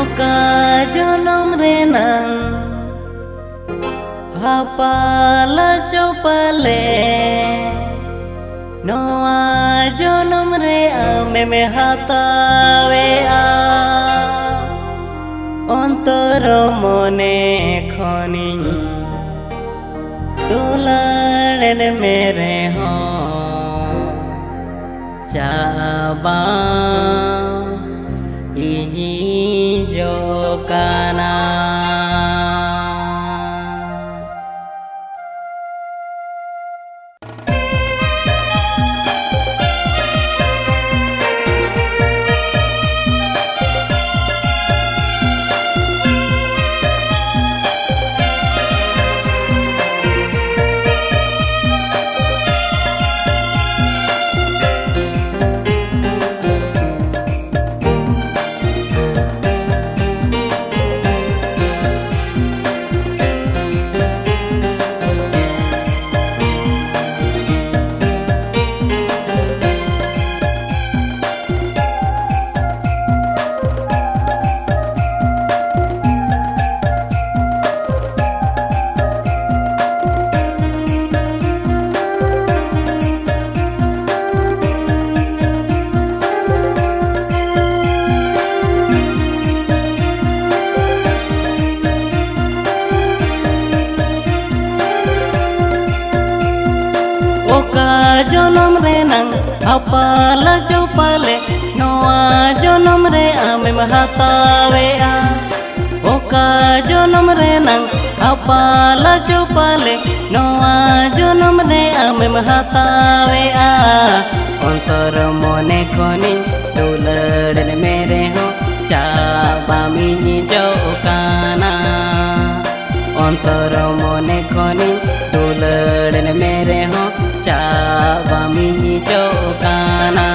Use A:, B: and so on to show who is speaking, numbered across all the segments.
A: Oka jonom renang hapala copale noa jonom re meme hatawe a ontoro mone khonin tularen mere ho chaba ini jokana jonom renang apala copale noa jonom re ame mahatawe a oka jonom renang apala copale noa jonom re ame mahatawe a ontor mone koni duladen mere ho chaba mini jokana ontor mone koni duladen mere ho chaba mini jokana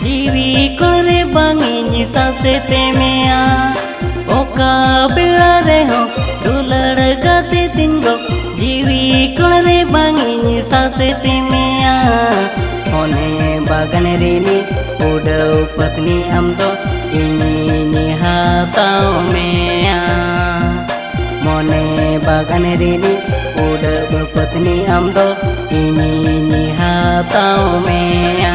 A: जीवी कोरे बांगी सासे ते मेया ओका बेला रे हो दुलड़ गते तिंगो जीवी कोरे बांगी सासे ते मेया ओने बागन रेनी उड़ो पत्नी हम तो इनी निहाताओ मेया मोने बागन रेनी उड़ो पत्नी हम तो इनी निहाताओ मेया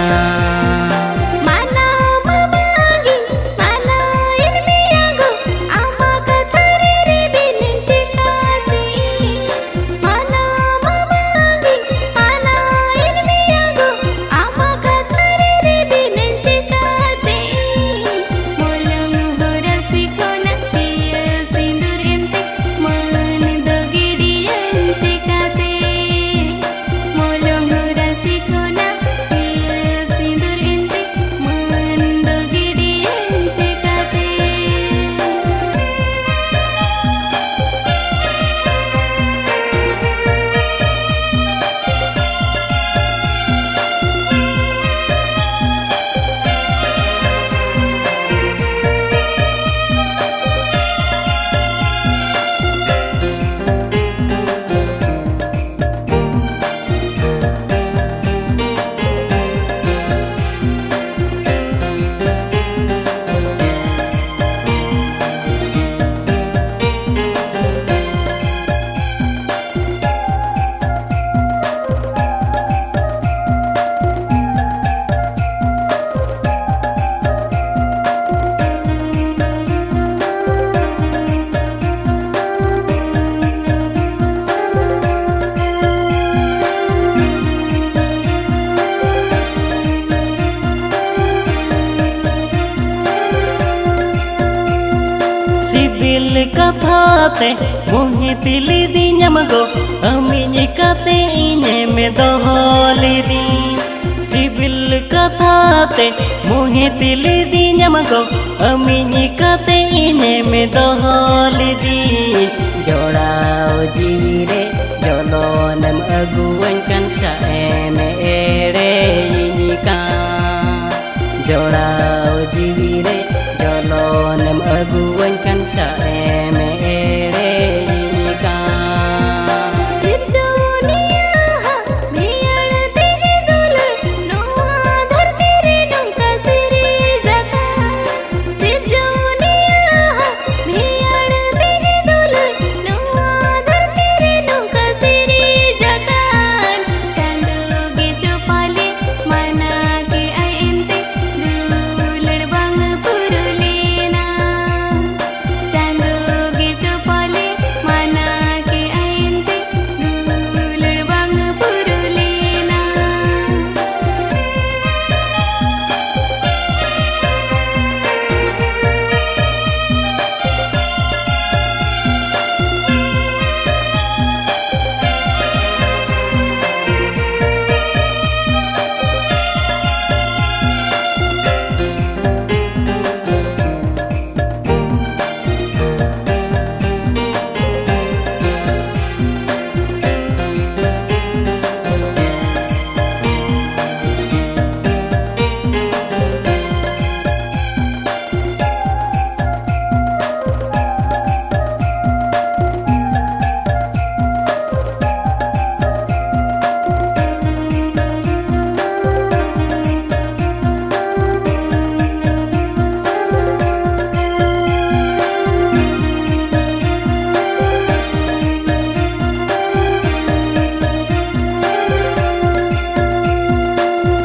B: Molong rasi kona, sindur
A: kate muhi tili di nyamago ami kate ine me doholi di sibil kathate muhi tili di nyamago ami kate ine me doholi di jorao jiwi re jolonam aguan kan cha eme ere ini ka jorao jiwi re jolonam aguan kan cha eme ere ini ka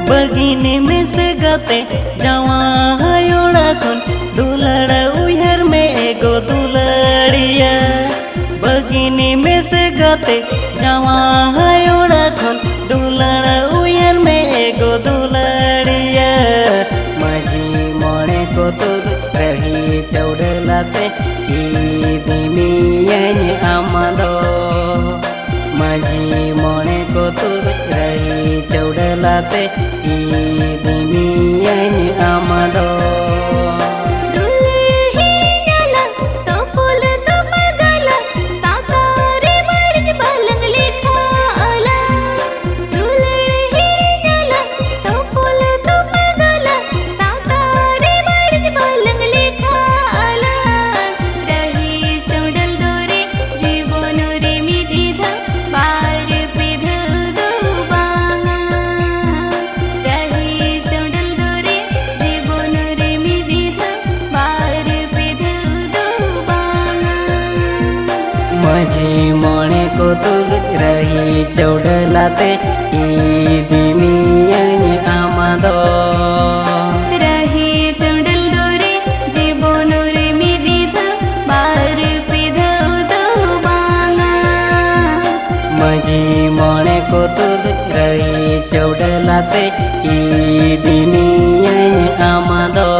A: Begini mesegate jawa hayora kon dulada uyhar me ego duladiya Begini mesegate jawa hayora kon dulada uyhar me ego duladiya Maji mone ko tur rahi chaudalate ibimi yani amado Maji mone ko tur rahi chaudalate ibimi yani amado Maji mone ko tur rahi chaudalate ibimi yani amado
B: rahi chaudal dore jibonore miditha bar pidha udo banga
A: Maji mone ko tur rahi chaudalate ibimi yani amado